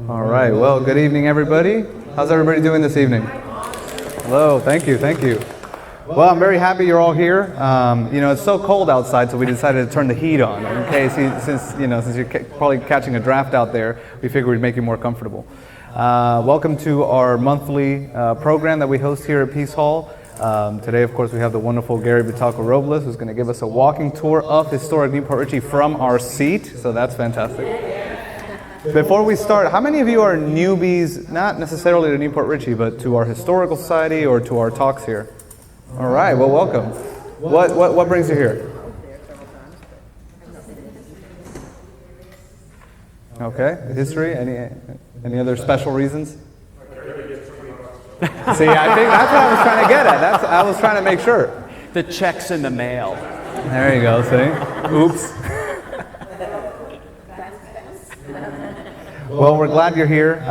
All right, well, good evening, everybody. How's everybody doing this evening? Hello, thank you. Well, I'm very happy you're all here. It's so cold outside, so we decided to turn the heat on. In case, since you're probably catching a draft out there, we figured we'd make you more comfortable. Welcome to our monthly program that we host here at Peace Hall. Today, of course, we have the wonderful Gary Vitacco Robles, who's going to give us a walking tour of historic Port Richey from our seat. So that's fantastic. Before we start, how many of you are newbies, not necessarily to Port Richey, but to our historical society or to our talks here? All right, well, welcome. What brings you here? Okay, history. Any other special reasons? See, I think that's what I was trying to get at. I was trying to make sure. The check's in the mail. There you go. See? Oops. Well, we're glad you're here.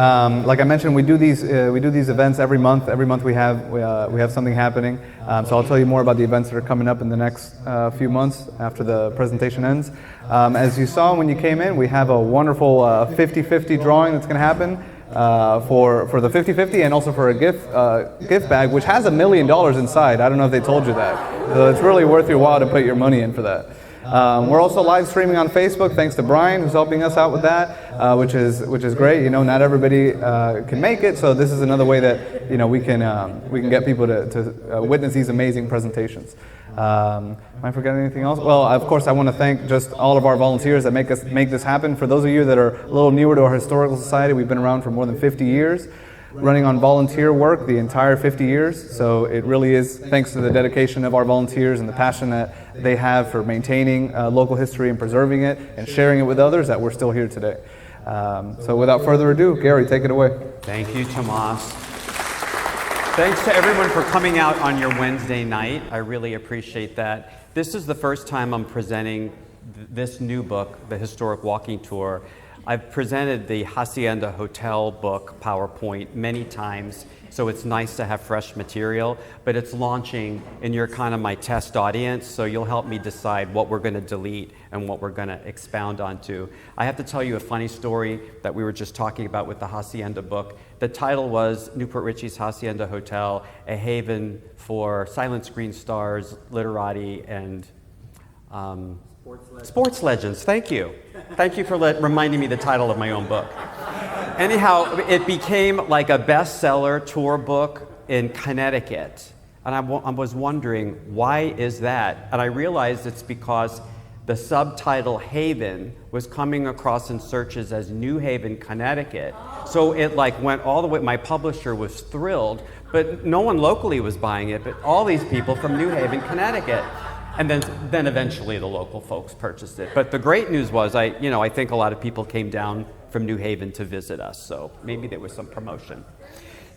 Like I mentioned, we do these events every month. Every month we have something happening. So I'll tell you more about the events that are coming up in the next few months after the presentation ends. As you saw when you came in, we have a wonderful 50-50 drawing that's going to happen for the 50-50 and also for a gift bag, which has $1 million inside. I don't know if they told you that. So it's really worth your while to put your money in for that. We're also live streaming on Facebook, thanks to Brian, who's helping us out with that, which is great. Not everybody can make it, so this is another way that we can get people to witness these amazing presentations. Am I forgetting anything else? Well, of course, I want to thank just all of our volunteers that make this happen. For those of you that are a little newer to our historical society, we've been around for more than 50 years. Running on volunteer work the entire 50 years. So it really is thanks to the dedication of our volunteers and the passion that they have for maintaining local history and preserving it and sharing it with others that we're still here today. So without further ado, Gary, take it away. Thank you, Tomas. Thanks to everyone for coming out on your Wednesday night. I really appreciate that. This is the first time I'm presenting this new book, The Historic Walking Tour. I've presented the Hacienda Hotel book PowerPoint many times, so it's nice to have fresh material, but it's launching and you're kind of my test audience, so you'll help me decide what we're going to delete and what we're going to expound onto. I have to tell you a funny story that we were just talking about with the Hacienda book. The title was Port Richey's Hacienda Hotel, a haven for silent screen stars, literati, and Sports legends. Thank you. Thank you for reminding me the title of my own book. Anyhow, it became like a bestseller tour book in Connecticut. And I was wondering, why is that? And I realized it's because the subtitle Haven was coming across in searches as New Haven, Connecticut. So it went all the way, my publisher was thrilled, but no one locally was buying it, but all these people from New Haven, Connecticut. And then eventually the local folks purchased it. But the great news was, I think a lot of people came down from New Haven to visit us, so maybe there was some promotion.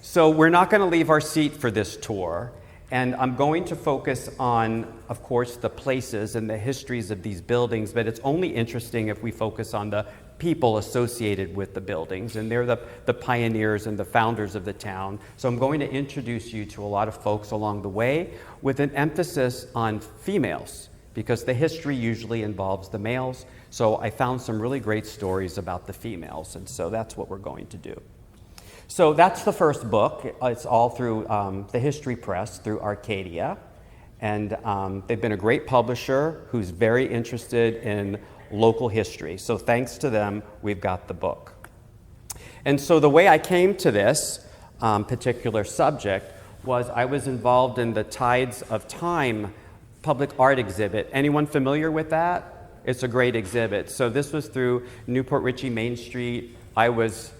So we're not going to leave our seat for this tour, and I'm going to focus on, of course, the places and the histories of these buildings, but it's only interesting if we focus on the people associated with the buildings, and they're the pioneers and the founders of the town. So I'm going to introduce you to a lot of folks along the way with an emphasis on females, because the history usually involves the males. So I found some really great stories about the females, and so that's what we're going to do. So that's the first book. It's all through the History Press, through Arcadia, and they've been a great publisher who's very interested in local history. So thanks to them, we've got the book. And so the way I came to this particular subject was I was involved in the Tides of Time public art exhibit. Anyone familiar with that? It's a great exhibit. So this was through Port Richey Main Street. I was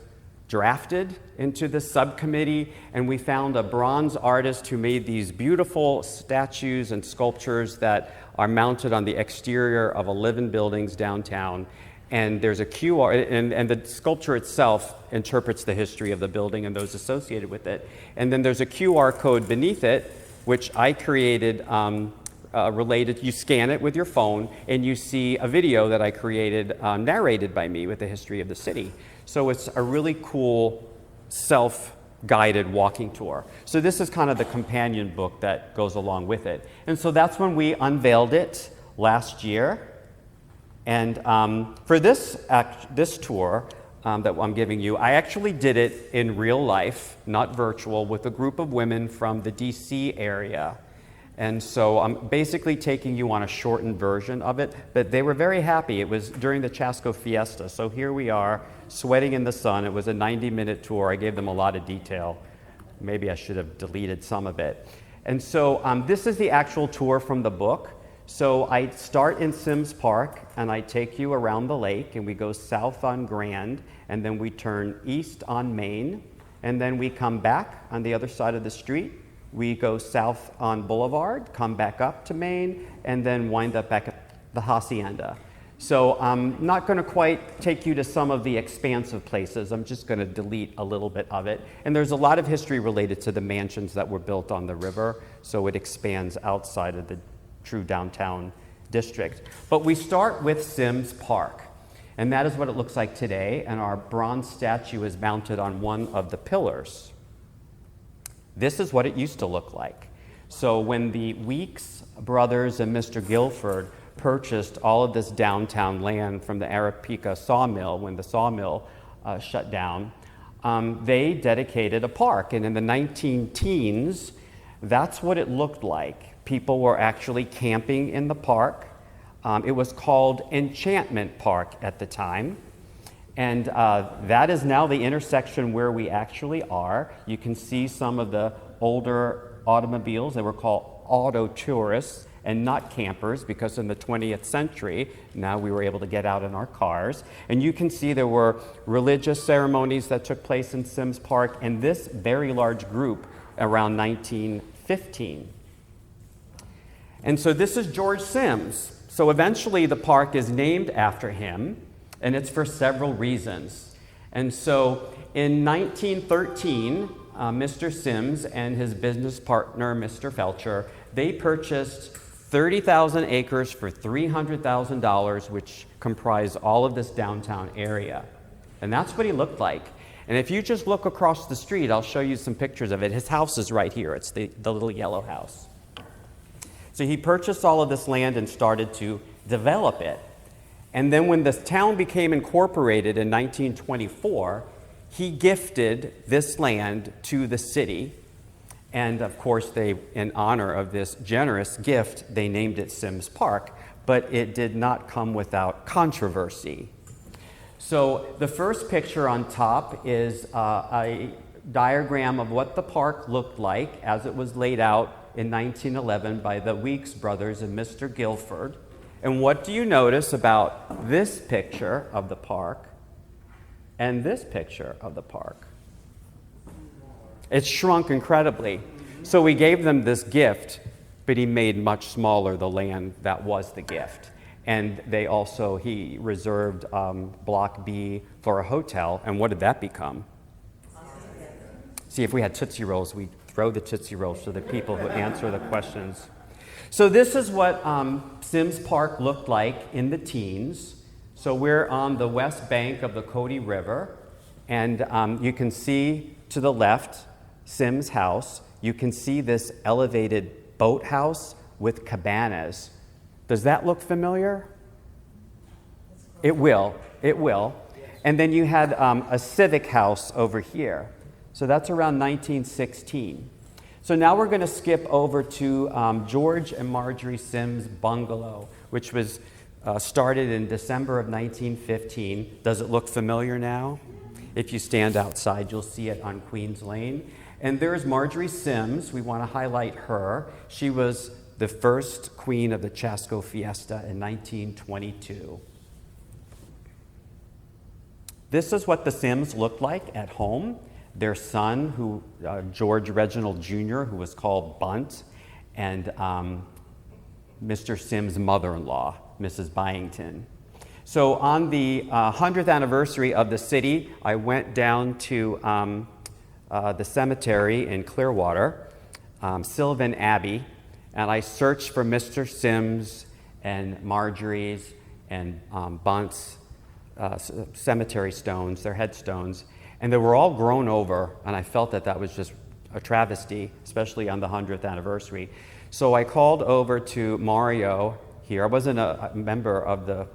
drafted into the subcommittee, and we found a bronze artist who made these beautiful statues and sculptures that are mounted on the exterior of 11 buildings downtown. And there's a QR, and the sculpture itself interprets the history of the building and those associated with it. And then there's a QR code beneath it, which I created related. You scan it with your phone, and you see a video that I created, narrated by me with the history of the city. So it's a really cool self-guided walking tour. So this is kind of the companion book that goes along with it. And so that's when we unveiled it last year. And for this tour, that I'm giving you, I actually did it in real life, not virtual, with a group of women from the DC area. And so I'm basically taking you on a shortened version of it, but they were very happy. It was during the Chasco Fiesta. So here we are, sweating in the sun. It was a 90-minute tour. I gave them a lot of detail. Maybe I should have deleted some of it. And so this is the actual tour from the book. So I start in Sims Park, and I take you around the lake, and we go south on Grand, and then we turn east on Main, and then we come back on the other side of the street. We go south on Boulevard, come back up to Main, and then wind up back at the Hacienda. So I'm not going to quite take you to some of the expansive places. I'm just going to delete a little bit of it. And there's a lot of history related to the mansions that were built on the river, so it expands outside of the true downtown district. But we start with Sims Park, and that is what it looks like today, and our bronze statue is mounted on one of the pillars. This is what it used to look like. So when the Weeks brothers and Mr. Guilford purchased all of this downtown land from the Arapika sawmill, when the sawmill shut down, they dedicated a park. And in the 19-teens, that's what it looked like. People were actually camping in the park. It was called Enchantment Park at the time. And that is now the intersection where we actually are. You can see some of the older automobiles. They were called auto tourists and not campers, because in the 20th century, now we were able to get out in our cars. And you can see there were religious ceremonies that took place in Sims Park, and this very large group around 1915. And so this is George Sims. So eventually the park is named after him, and it's for several reasons. And so in 1913, Mr. Sims and his business partner, Mr. Felcher, they purchased 30,000 acres for $300,000, which comprised all of this downtown area. And that's what he looked like. And if you just look across the street, I'll show you some pictures of it. His house is right here. It's the little yellow house. So he purchased all of this land and started to develop it. And then when the town became incorporated in 1924, he gifted this land to the city. And of course, in honor of this generous gift, they named it Sims Park, but it did not come without controversy. So the first picture on top is a diagram of what the park looked like as it was laid out in 1911 by the Weeks brothers and Mr. Guilford. And what do you notice about this picture of the park and this picture of the park? It's shrunk incredibly. So we gave them this gift, but he made much smaller the land that was the gift. And he reserved Block B for a hotel. And what did that become? See, if we had Tootsie Rolls, we'd throw the Tootsie Rolls to the people who answer the questions. So this is what Sims Park looked like in the teens. So we're on the west bank of the Cody River, and you can see to the left Sims House. You can see this elevated boathouse with cabanas. Does that look familiar? It will. And then you had a civic house over here. So that's around 1916. So now we're going to skip over to George and Marjorie Sims' bungalow, which was started in December of 1915. Does it look familiar now? If you stand outside, you'll see it on Queens Lane. And there's Marjorie Sims. We want to highlight her. She was the first queen of the Chasco Fiesta in 1922. This is what the Sims looked like at home. Their son, George Reginald Jr., who was called Bunt, and Mr. Sims' mother-in-law, Mrs. Byington. So on the 100th anniversary of the city, I went down to the cemetery in Clearwater, Sylvan Abbey, and I searched for Mr. Sims and Marjorie's and Bunt's cemetery stones, their headstones, and they were all grown over, and I felt that was just a travesty, especially on the 100th anniversary. So I called over to Mario here. I wasn't a member of the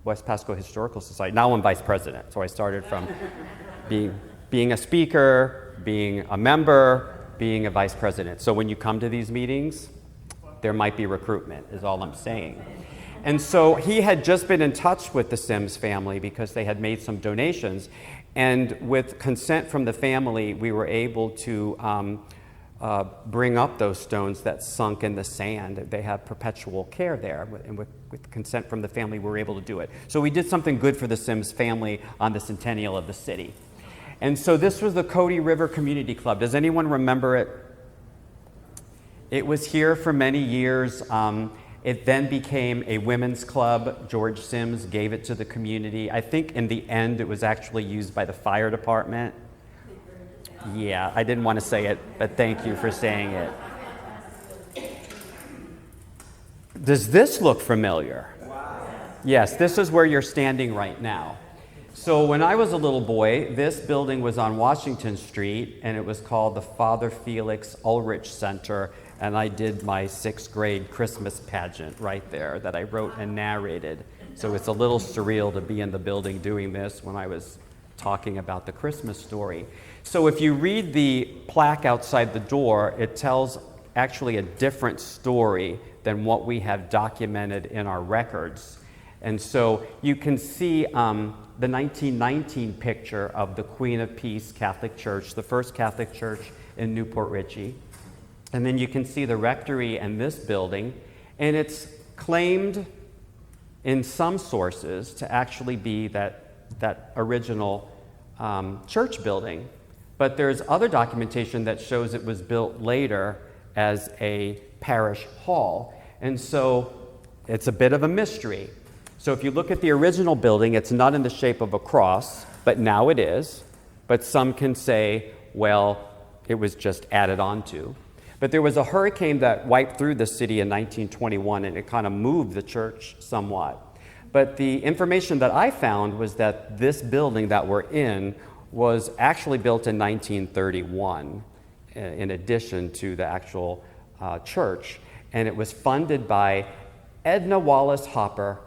West Pasco Historical Society. Now I'm vice president, so I started from being a speaker, being a member, being a vice president. So when you come to these meetings, there might be recruitment, is all I'm saying. And so he had just been in touch with the Sims family because they had made some donations. And with consent from the family, we were able to bring up those stones that sunk in the sand. They have perpetual care there. And with consent from the family, we were able to do it. So we did something good for the Sims family on the centennial of the city. And so this was the Cody River Community Club. Does anyone remember it? It was here for many years. It then became a women's club. George Sims gave it to the community. I think in the end, it was actually used by the fire department. Yeah, I didn't want to say it, but thank you for saying it. Does this look familiar? Wow. Yes, this is where you're standing right now. So when I was a little boy, this building was on Washington Street, and it was called the Father Felix Ulrich Center, and I did my 6th grade Christmas pageant right there that I wrote and narrated. So it's a little surreal to be in the building doing this when I was talking about the Christmas story. So if you read the plaque outside the door, it tells actually a different story than what we have documented in our records. And so you can see the 1919 picture of the Queen of Peace Catholic Church, the first Catholic church in New Port Richey. And then you can see the rectory and this building. And it's claimed in some sources to actually be that original church building. But there's other documentation that shows it was built later as a parish hall. And so it's a bit of a mystery. So if you look at the original building, it's not in the shape of a cross, but now it is. But some can say, well, it was just added onto. But there was a hurricane that wiped through the city in 1921, and it kind of moved the church somewhat. But the information that I found was that this building that we're in was actually built in 1931, in addition to the actual church. And it was funded by Edna Wallace Hopper.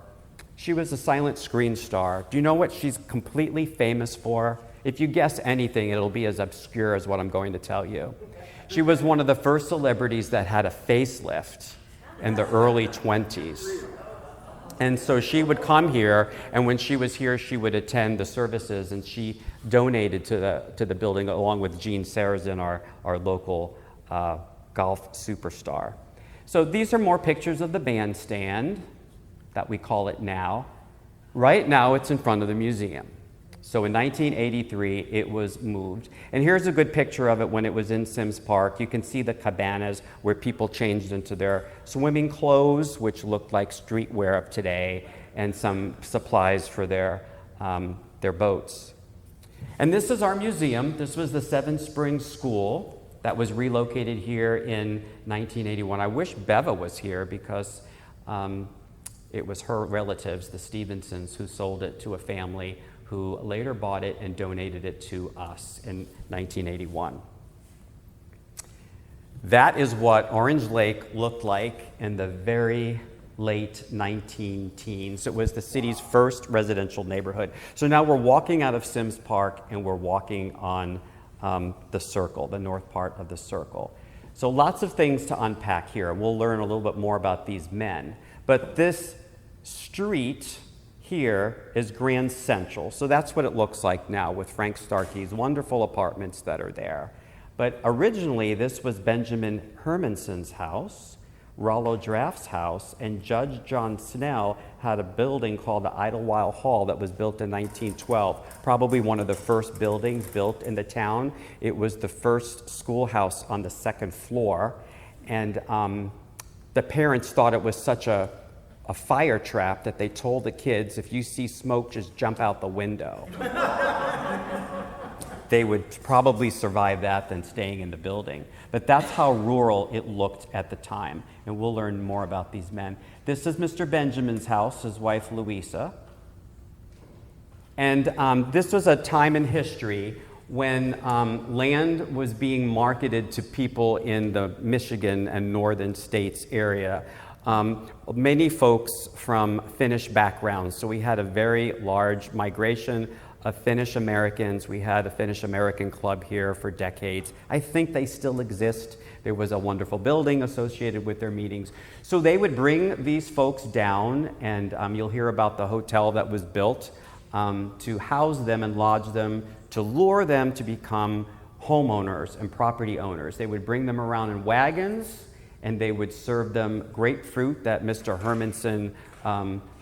She was a silent screen star. Do you know what she's completely famous for? If you guess anything, it'll be as obscure as what I'm going to tell you. She was one of the first celebrities that had a facelift in the early 20s. And so she would come here, and when she was here, she would attend the services, and she donated to the building along with Gene Sarazen, our local golf superstar. So these are more pictures of the bandstand that we call it now. Right now, it's in front of the museum. So in 1983, it was moved. And here's a good picture of it when it was in Sims Park. You can see the cabanas where people changed into their swimming clothes, which looked like streetwear of today, and some supplies for their boats. And this is our museum. This was the Seven Springs School that was relocated here in 1981. I wish Beva was here because it was her relatives, the Stevensons, who sold it to a family who later bought it and donated it to us in 1981. That is what Orange Lake looked like in the very late 19-teens. It was the city's first residential neighborhood. So now we're walking out of Sims Park and we're walking on the circle, the north part of the circle. So lots of things to unpack here. We'll learn a little bit more about these men. But this street here is Grand Central. So that's what it looks like now with Frank Starkey's wonderful apartments that are there. But originally, this was Benjamin Hermanson's house, Rollo Draft's house, and Judge John Snell had a building called the Idlewild Hall that was built in 1912, probably one of the first buildings built in the town. It was the first schoolhouse on the second floor, and the parents thought it was such a fire trap that they told the kids, if you see smoke, just jump out the window. They would probably survive that than staying in the building. But that's how rural it looked at the time. And we'll learn more about these men. This is Mr. Benjamin's house, his wife Louisa. And this was a time in history when land was being marketed to people in the Michigan and northern states area. Many folks from Finnish backgrounds. So we had a very large migration of Finnish Americans. We had a Finnish American club here for decades. I think they still exist. There was a wonderful building associated with their meetings. So they would bring these folks down, and you'll hear about the hotel that was built to house them and lodge them, to lure them to become homeowners and property owners. They would bring them around in wagons, and they would serve them grapefruit that Mr. Hermanson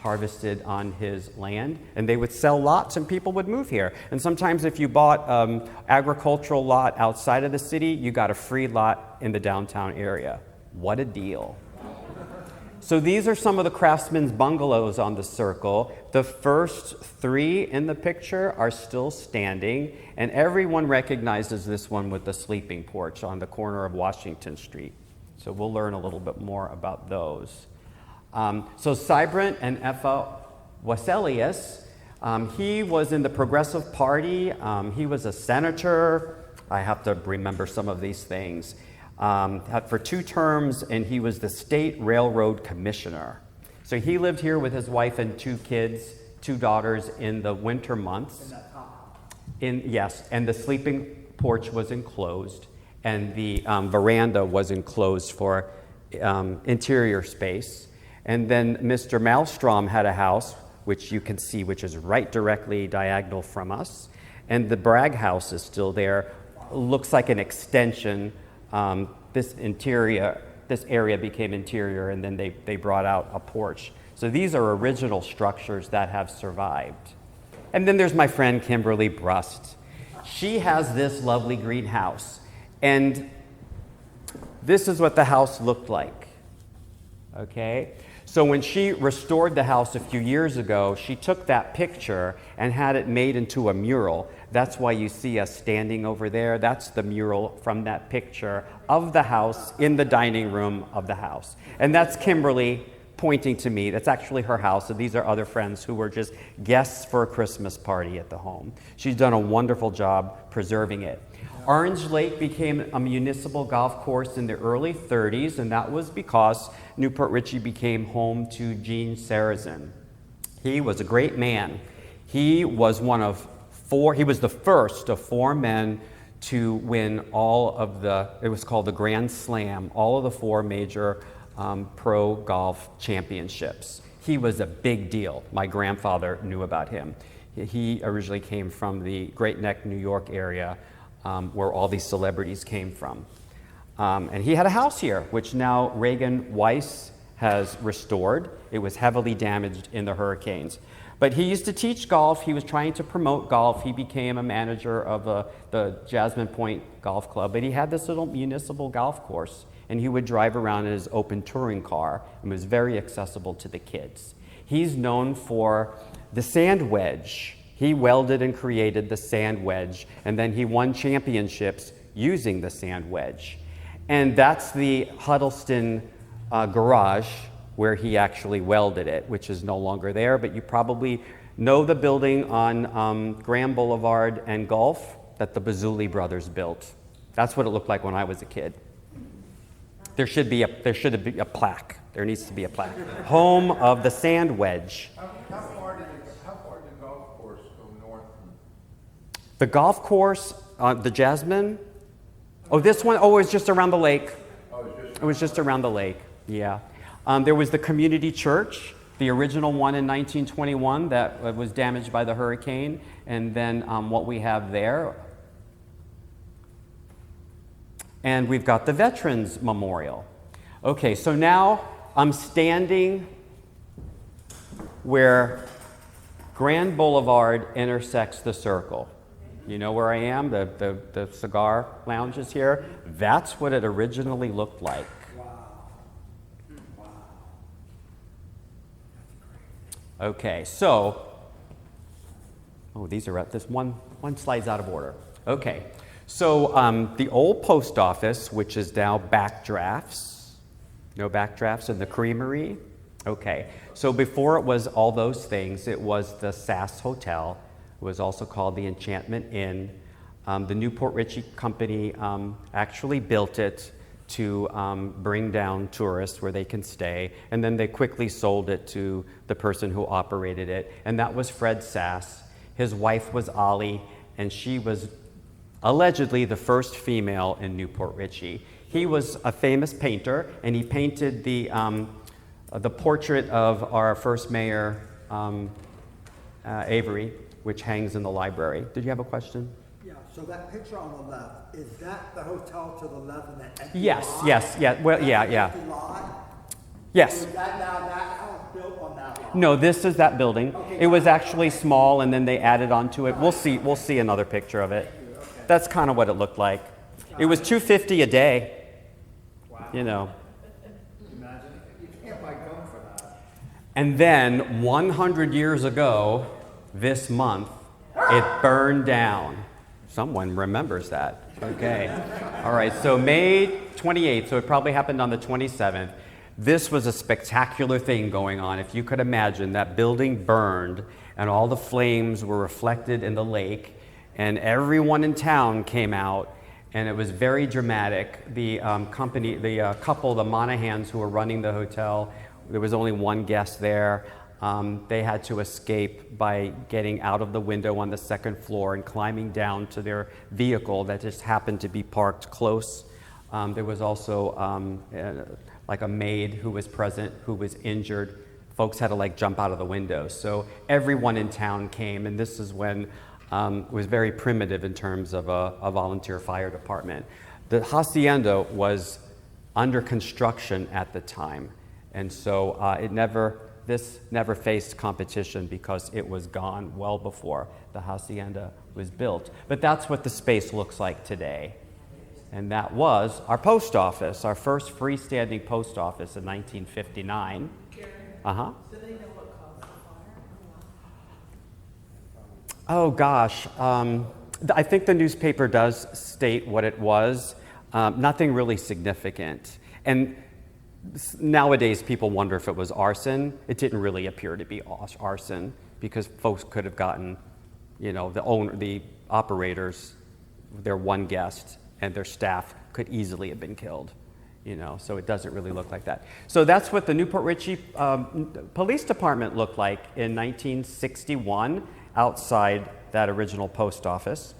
harvested on his land, and they would sell lots and people would move here. And sometimes if you bought agricultural lot outside of the city, you got a free lot in the downtown area. What a deal. So these are some of the craftsmen's bungalows on the circle. The first three in the picture are still standing, and everyone recognizes this one with the sleeping porch on the corner of Washington Street. So we'll learn a little bit more about those. So Cybrant and Effa Waselius, he was in the Progressive Party. He was a senator. I have to remember some of these things. For 2 terms, and he was the state railroad commissioner. So he lived here with his wife and 2 kids, 2 daughters in the winter months. Yes, and the sleeping porch was enclosed, and the veranda was enclosed for interior space. And then Mr. Malmstrom had a house, which you can see, which is right directly diagonal from us. And the Bragg house is still there. Looks like an extension. This area became interior, and then they brought out a porch. So these are original structures that have survived. And then there's my friend Kimberly Brust. She has this lovely greenhouse, and this is what the house looked like. Okay? So when she restored the house a few years ago, she took that picture and had it made into a mural. That's why you see us standing over there. That's the mural from that picture of the house in the dining room of the house. And that's Kimberly pointing to me. That's actually her house. And these are other friends who were just guests for a Christmas party at the home. She's done a wonderful job preserving it. Orange Lake became a municipal golf course in the early 30s, and that was because Newport Richey became home to Gene Sarazen. He was a great man. He was he was the first of 4 men to win all of it was called the Grand Slam, all of the 4 major pro golf championships. He was a big deal. My grandfather knew about him. He originally came from the Great Neck, New York area, where all these celebrities came from. And he had a house here, which now Reagan Weiss has restored. It was heavily damaged in the hurricanes. But he used to teach golf. He was trying to promote golf. He became a manager of the Jasmine Point Golf Club. But he had this little municipal golf course, and he would drive around in his open touring car and was very accessible to the kids. He's known for the sand wedge. He welded and created the sand wedge, and then he won championships using the sand wedge. And that's the Huddleston garage where he actually welded it, which is no longer there, but you probably know the building on Graham Boulevard and Gulf that the Bazzuli brothers built. That's what it looked like when I was a kid. There should be a plaque. There needs to be a plaque. Home of the sand wedge. How far did the golf course go north? The golf course, the Jasmine. Oh, this one, it was just around the lake. It was just around the lake, yeah. There was the community church, the original one in 1921 that was damaged by the hurricane, and then what we have there. And we've got the Veterans Memorial. Okay, so now I'm standing where Grand Boulevard intersects the circle. You know where I am? The cigar lounge is here. That's what it originally looked like. Okay, so, these are this one slide's out of order. Okay, so the old post office, which is now Backdrafts, no Backdrafts in the creamery. Okay, so before it was all those things, it was the Sass Hotel. It was also called the Enchantment Inn. The Newport Richey Company actually built it to bring down tourists where they can stay, and then they quickly sold it to the person who operated it, and that was Fred Sass. His wife was Ollie, and she was allegedly the first female in Newport Richey. He was a famous painter, and he painted the portrait of our first mayor, Avery, which hangs in the library. Did you have a question? Yeah, so that picture on the left, is that the hotel to the left and that empty Yes, lot? yes, yeah, well, That's yeah, the yeah. empty lot? Yes. So is that now that house built on that lot? No, this is that building. Okay, It was got it. actually small, and then they added onto it. We'll see another picture of it. That's kind of what it looked like. It was $250 a day. You know. Imagine, you can't buy gum for that. And then 100 years ago, this month, it burned down. Someone remembers that. Okay. All right, so May 28th, so it probably happened on the 27th. This was a spectacular thing going on. If you could imagine, that building burned and all the flames were reflected in the lake, and everyone in town came out, and it was very dramatic. The couple, the Monahans who were running the hotel, there was only one guest there. They had to escape by getting out of the window on the second floor and climbing down to their vehicle that just happened to be parked close. There was also like a maid who was present who was injured. Folks had to like jump out of the window. So everyone in town came, and this is when it was very primitive in terms of a volunteer fire department. The hacienda was under construction at the time, and so this never faced competition because it was gone well before the hacienda was built. But that's what the space looks like today. And that was our post office, our first freestanding post office in 1959. Uh-huh. Do they know what caused the fire? Oh gosh, I think the newspaper does state what it was. Nothing really significant. And nowadays people wonder if it was arson. It didn't really appear to be arson because folks could have gotten, the operators, their one guest, and their staff could easily have been killed. So it doesn't really look like that. So that's what the Newport Richey Police Department looked like in 1961 outside that original post office.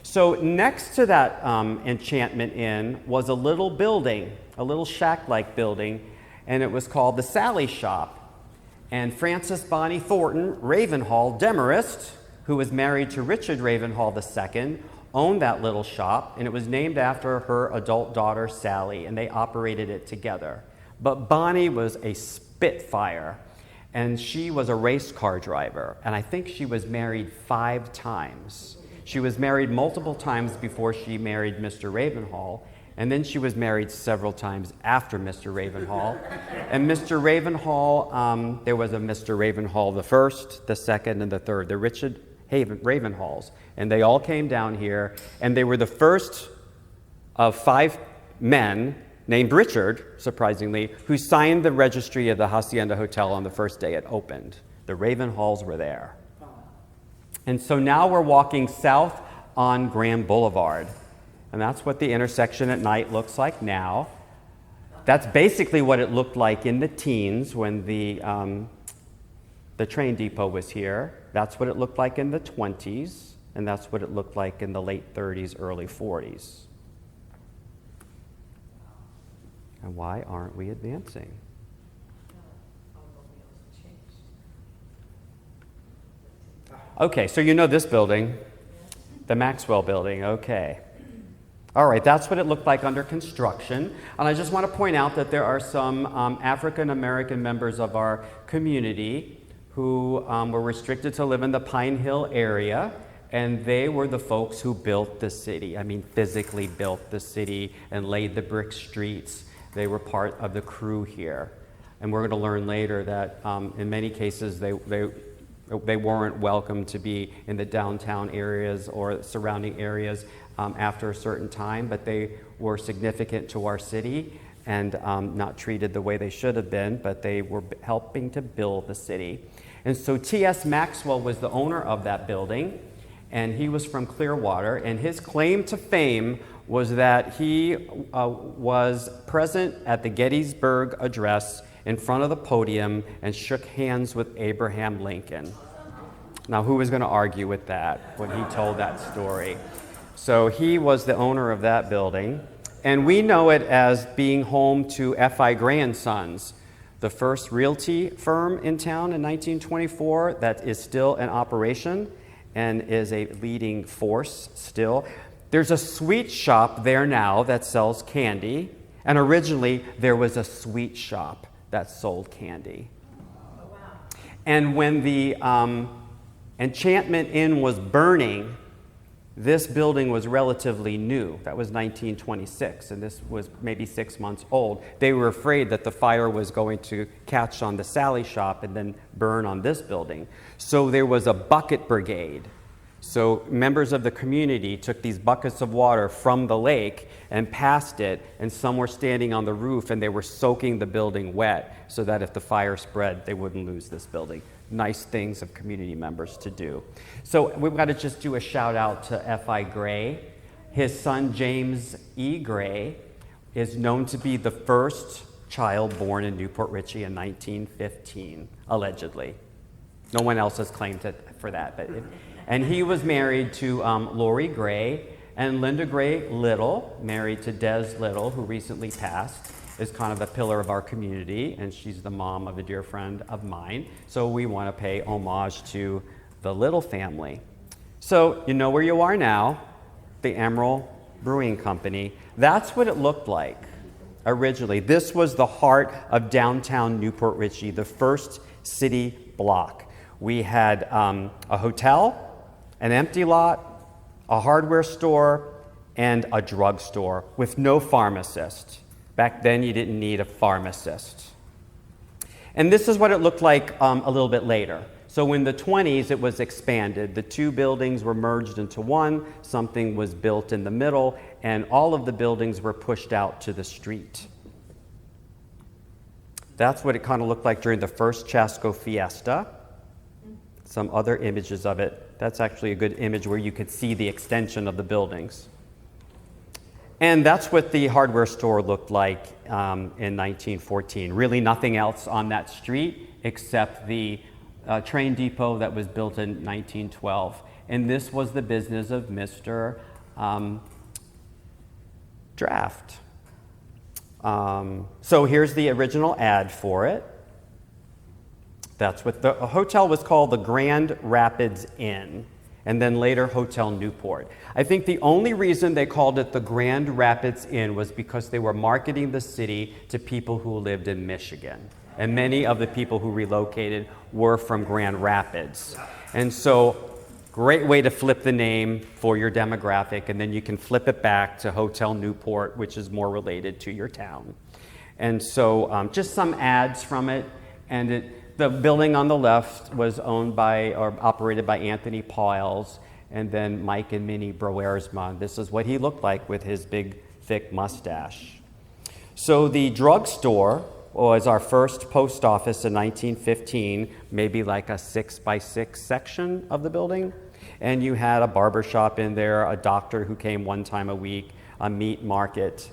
So next to that Enchantment Inn was a little building, a little shack-like building, and it was called the Sally Shop. And Frances Bonnie Thornton Ravenhall Demarest, who was married to Richard Ravenhall II, owned that little shop, and it was named after her adult daughter, Sally, and they operated it together. But Bonnie was a spitfire, and she was a race car driver, and I think she was married 5 times. She was married multiple times before she married Mr. Ravenhall, and then she was married several times after Mr. Ravenhall. And Mr. Ravenhall, there was a Mr. Ravenhall the first, the second, and the third, the Richard Ravenhalls. And they all came down here, and they were the first of 5 men named Richard, surprisingly, who signed the registry of the Hacienda Hotel on the first day it opened. The Ravenhalls were there. And so now we're walking south on Grand Boulevard, and that's what the intersection at night looks like now. That's basically what it looked like in the teens when the train depot was here. That's what it looked like in the 20s, and that's what it looked like in the late 30s, early 40s. And why aren't we advancing? Okay, so you know this building, the Maxwell building, okay. All right, that's what it looked like under construction. And I just want to point out that there are some African American members of our community who were restricted to live in the Pine Hill area, and they were the folks who built the city. I mean, physically built the city and laid the brick streets. They were part of the crew here. And we're going to learn later that in many cases they weren't welcome to be in the downtown areas or surrounding areas after a certain time, but they were significant to our city and not treated the way they should have been, but they were helping to build the city. And so T.S. Maxwell was the owner of that building, and he was from Clearwater, and his claim to fame was that he was present at the Gettysburg Address in front of the podium and shook hands with Abraham Lincoln. Now, who was going to argue with that when he told that story? So he was the owner of that building, and we know it as being home to F.I. Gray & Sons, the first realty firm in town in 1924 that is still in operation and is a leading force still. There's a sweet shop there now that sells candy, and originally there was a sweet shop that sold candy. Oh, wow. And when the Enchantment Inn was burning, this building was relatively new. That was 1926, and this was maybe 6 months old. They were afraid that the fire was going to catch on the Sally shop and then burn on this building. So there was a bucket brigade. So members of the community took these buckets of water from the lake and passed it, and some were standing on the roof and they were soaking the building wet so that if the fire spread, they wouldn't lose this building. Nice things of community members to do. So we've got to just do a shout out to F.I. Gray. His son, James E. Gray, is known to be the first child born in Newport Richey in 1915, allegedly. No one else has claimed it for that. And he was married to Lori Gray, and Linda Gray Little, married to Des Little, who recently passed, is kind of a pillar of our community, and she's the mom of a dear friend of mine. So we want to pay homage to the Little family. So you know where you are now, the Emerald Brewing Company. That's what it looked like originally. This was the heart of downtown Newport Richey, the first city block. We had a hotel, an empty lot, a hardware store, and a drugstore with no pharmacist. Back then, you didn't need a pharmacist. And this is what it looked like a little bit later. So in the 20s, it was expanded. The two buildings were merged into one, something was built in the middle, and all of the buildings were pushed out to the street. That's what it kind of looked like during the first Chasco Fiesta. Some other images of it. That's actually a good image where you could see the extension of the buildings. And that's what the hardware store looked like in 1914. Really nothing else on that street except the train depot that was built in 1912. And this was the business of Mr. Draft. So here's the original ad for it. That's what the hotel was called, the Grand Rapids Inn, and then later Hotel Newport. I think the only reason they called it the Grand Rapids Inn was because they were marketing the city to people who lived in Michigan. And many of the people who relocated were from Grand Rapids. And so, great way to flip the name for your demographic, and then you can flip it back to Hotel Newport, which is more related to your town. And so, just some ads from it, and the building on the left was owned by or operated by Anthony Piles, and then Mike and Minnie Broersma. This is what he looked like with his big, thick mustache. So the drugstore was our first post office in 1915, maybe like a 6x6 section of the building. And you had a barber shop in there, a doctor who came one time a week, a meat market.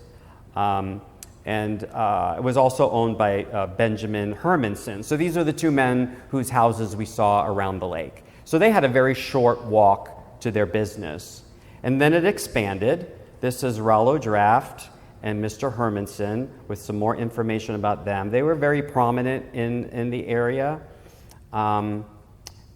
And it was also owned by Benjamin Hermanson. So these are the two men whose houses we saw around the lake. So they had a very short walk to their business. And then it expanded. This is Rollo Draft and Mr. Hermanson with some more information about them. They were very prominent in the area. And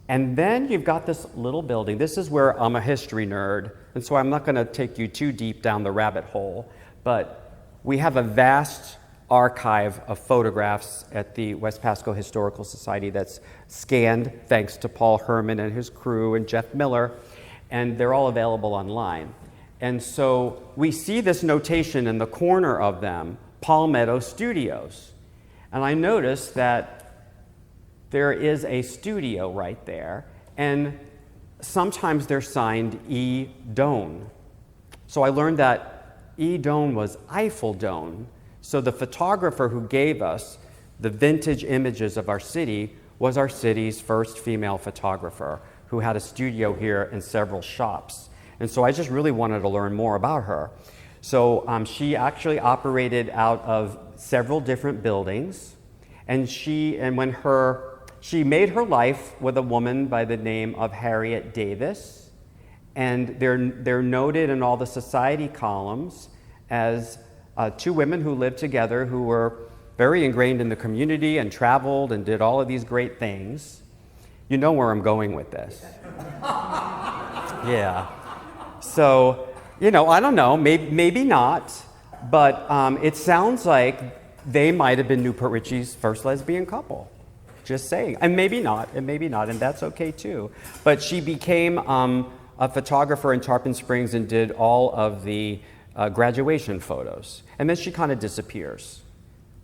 then you've got this little building. This is where I'm a history nerd, and so I'm not going to take you too deep down the rabbit hole, but we have a vast archive of photographs at the West Pasco Historical Society that's scanned thanks to Paul Herman and his crew and Jeff Miller, and they're all available online. And so we see this notation in the corner of them, Palmetto Studios. And I noticed that there is a studio right there, and sometimes they're signed E. Doan. So I learned that E. Doan was Eiffel Doan. So the photographer who gave us the vintage images of our city was our city's first female photographer, who had a studio here and several shops. And so I just really wanted to learn more about her. So she actually operated out of several different buildings, and she made her life with a woman by the name of Harriet Davis, and they're noted in all the society columns as two women who lived together who were very ingrained in the community and traveled and did all of these great things. You know where I'm going with this. Yeah. So, I don't know, maybe not, but it sounds like they might have been Newport Richey's first lesbian couple. Just saying. And maybe not, and that's okay too. But she became a photographer in Tarpon Springs and did all of the graduation photos. And then she kind of disappears.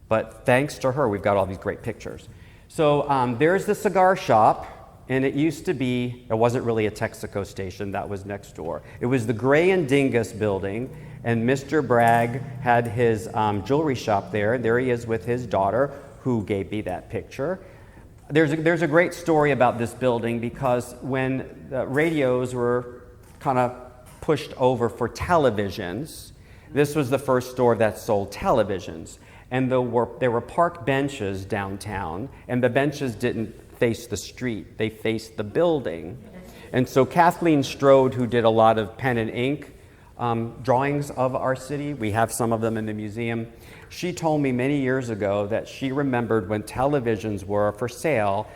But thanks to her, we've got all these great pictures. So there's the cigar shop. And it used to be, it wasn't really a Texaco station, that was next door. It was the Gray and Dingus building, and Mr. Bragg had his jewelry shop there. There he is with his daughter, who gave me that picture. There's a great story about this building because when the radios were kind of pushed over for televisions, this was the first store that sold televisions. And there were park benches downtown, and the benches didn't face the street, they faced the building. And so Kathleen Strode, who did a lot of pen and ink drawings of our city, we have some of them in the museum, she told me many years ago that she remembered when televisions were for sale.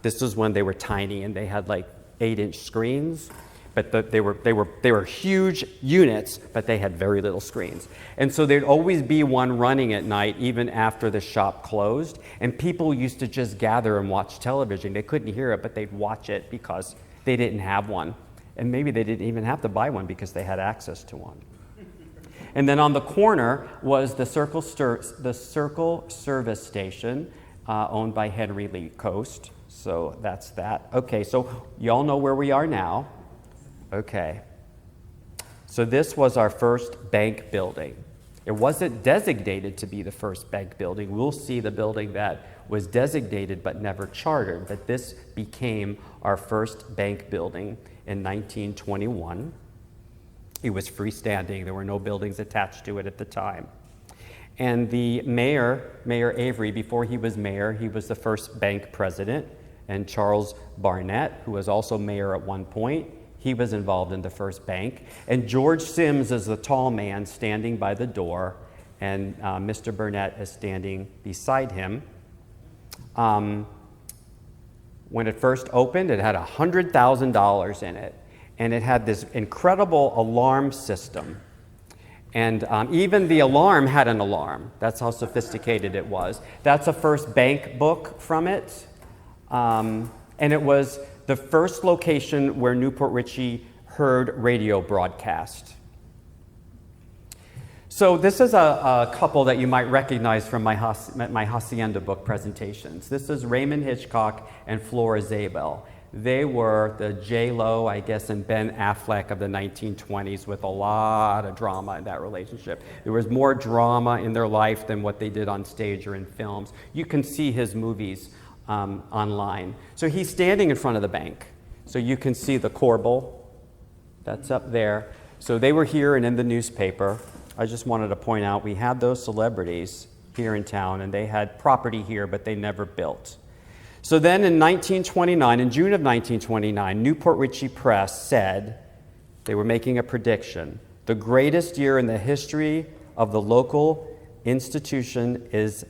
This was when they were tiny and they had like 8-inch screens, but they were huge units, but they had very little screens. And so there'd always be one running at night, even after the shop closed. And people used to just gather and watch television. They couldn't hear it, but they'd watch it because they didn't have one. And maybe they didn't even have to buy one because they had access to one. And then on the corner was the Circle Service Station, owned by Henry Lee Coast. So that's that. Okay, so y'all know where we are now. Okay, so this was our first bank building. It wasn't designated to be the first bank building. We'll see the building that was designated but never chartered, but this became our first bank building in 1921. It was freestanding. There were no buildings attached to it at the time. And the Mayor Avery, before he was mayor, he was the first bank president, and Charles Barnett, who was also mayor at one point, he was involved in the first bank. And George Sims is the tall man standing by the door, and Mr. Burnett is standing beside him. When it first opened, it had $100,000 in it, and it had this incredible alarm system. And even the alarm had an alarm. That's how sophisticated it was. That's a first bank book from it. And it was the first location where Newport Richey heard radio broadcast. So this is a couple that you might recognize from my Hacienda book presentations. This is Raymond Hitchcock and Flora Zabel. They were the J-Lo, I guess, and Ben Affleck of the 1920s, with a lot of drama in that relationship. There was more drama in their life than what they did on stage or in films. You can see his movies online. So he's standing in front of the bank. So you can see the corbel that's up there. So they were here and in the newspaper. I just wanted to point out we had those celebrities here in town, and they had property here, but they never built. So then in 1929, in June of 1929, Newport Richey Press said, they were making a prediction, the greatest year in the history of the local institution is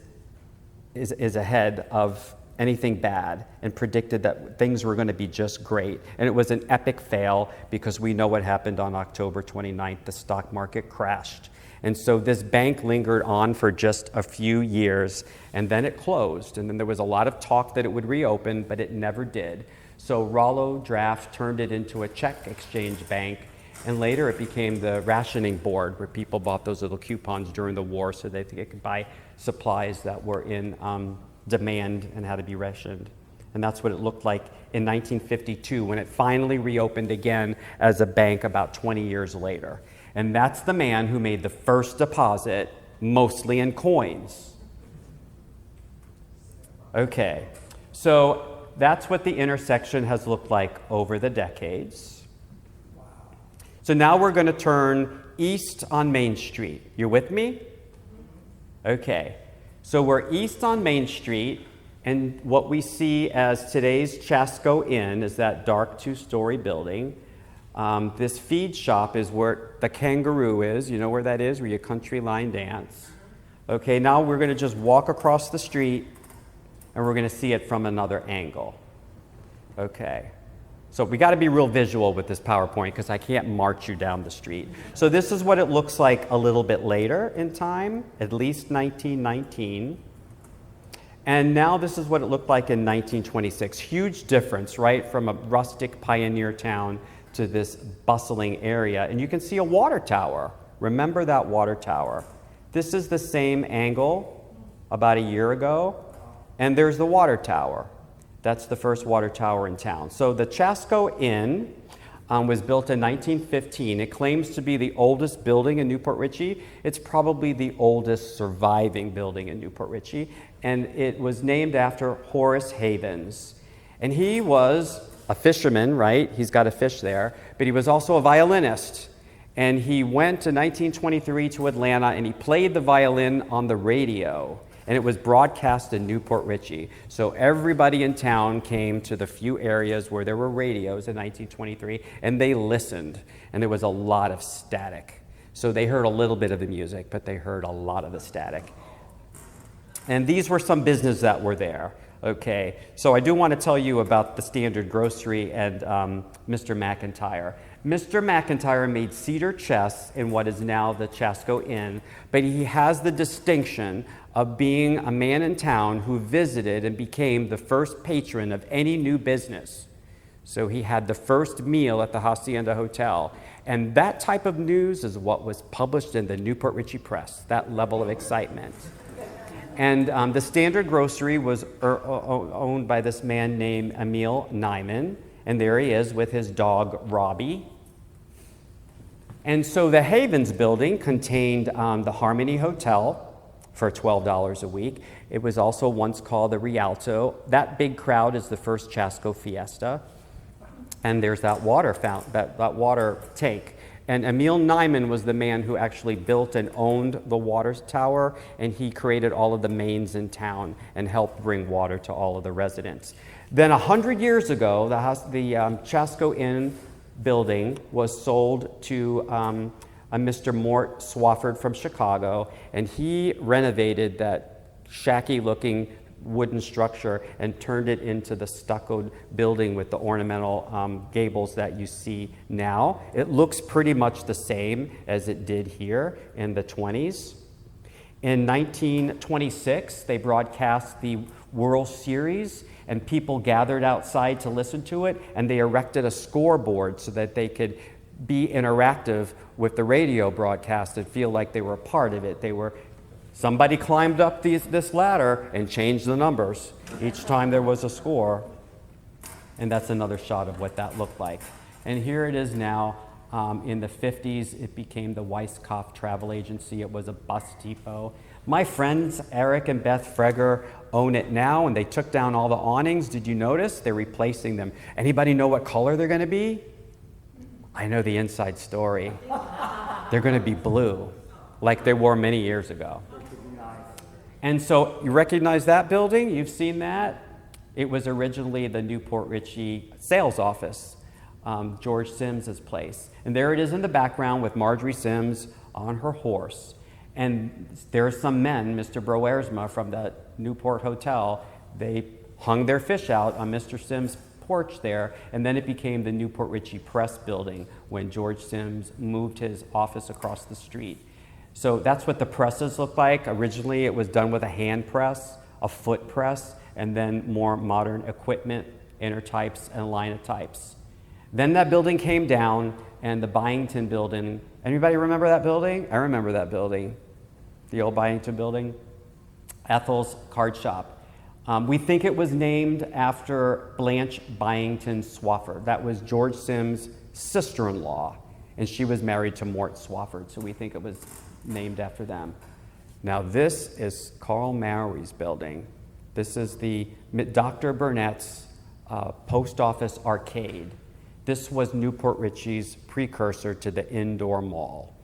ahead of anything bad, and predicted that things were going to be just great. And it was an epic fail because we know what happened on October 29th. The stock market crashed. And so this bank lingered on for just a few years, and then it closed. And then there was a lot of talk that it would reopen, but it never did. So Rollo Draft turned it into a check exchange bank, and later it became the rationing board, where people bought those little coupons during the war so that they could buy supplies that were in demand and had to be rationed. And that's what it looked like in 1952 when it finally reopened again as a bank about 20 years later. And that's the man who made the first deposit, mostly in coins. Okay, so that's what the intersection has looked like over the decades. So now we're going to turn east on Main Street. You with me? Okay. So we're east on Main Street, and what we see as today's Chasco Inn is that dark two-story building. This feed shop is where the Kangaroo is. You know where that is, where you country line dance. Okay, now we're going to just walk across the street, and we're going to see it from another angle. Okay. So we got to be real visual with this PowerPoint because I can't march you down the street. So this is what it looks like a little bit later in time, at least 1919. And now this is what it looked like in 1926. Huge difference, right, from a rustic pioneer town to this bustling area. And you can see a water tower. Remember that water tower. This is the same angle about a year ago, and there's the water tower. That's the first water tower in town. So the Chasco Inn was built in 1915. It claims to be the oldest building in Newport Richey. It's probably the oldest surviving building in Newport Richey. And it was named after Horace Havens. And he was a fisherman, right? He's got a fish there. But he was also a violinist. And he went in 1923 to Atlanta, and he played the violin on the radio. And it was broadcast in Newport Richey. So everybody in town came to the few areas where there were radios in 1923, and they listened. And there was a lot of static. So they heard a little bit of the music, but they heard a lot of the static. And these were some businesses that were there. Okay, so I do want to tell you about the Standard Grocery and Mr. McIntyre. Mr. McIntyre made cedar chests in what is now the Chasco Inn, but he has the distinction of being a man in town who visited and became the first patron of any new business. So he had the first meal at the Hacienda Hotel. And that type of news is what was published in the Newport Richey Press, that level of excitement. And the Standard Grocery was owned by this man named Emil Nyman. And there he is with his dog, Robbie. And so the Havens building contained the Harmony Hotel for $12 a week. It was also once called the Rialto. That big crowd is the first Chasco Fiesta. And there's that water fountain, that water tank. And Emil Nyman was the man who actually built and owned the water tower, and he created all of the mains in town and helped bring water to all of the residents. Then 100 years ago, the Chasco Inn building was sold to a Mr. Mort Swafford from Chicago, and he renovated that shacky-looking wooden structure and turned it into the stuccoed building with the ornamental gables that you see now. It looks pretty much the same as it did here in the 20s. In 1926, they broadcast the World Series, and people gathered outside to listen to it, and they erected a scoreboard so that they could be interactive with the radio broadcast and feel like they were a part of it. Somebody climbed up this ladder and changed the numbers each time there was a score. And that's another shot of what that looked like. And here it is now. In the 50s, it became the Weisskopf Travel Agency. It was a bus depot. My friends, Eric and Beth Freger, own it now, and they took down all the awnings. Did you notice? They're replacing them. Anybody know what color they're going to be? I know the inside story. They're going to be blue, like they were many years ago. And so you recognize that building? You've seen that? It was originally the Newport Richey sales office, George Sims's place. And there it is in the background with Marjorie Sims on her horse. And there are some men, Mr. Broersma from the Newport Hotel, they hung their fish out on Mr. Sims' porch there, and then it became the Newport Richey Press building when George Sims moved his office across the street. So that's what the presses look like. Originally, it was done with a hand press, a foot press, and then more modern equipment, intertypes, and linotypes. Then that building came down, and the Byington building. Anybody remember that building? I remember that building, the old Byington building. Ethel's card shop. We think it was named after Blanche Byington Swafford. That was George Sims' sister-in-law, and she was married to Mort Swafford, so we think it was named after them. Now this is Carl Maury's building. This is the Dr. Burnett's post office arcade. This was Newport Richey's precursor to the indoor mall.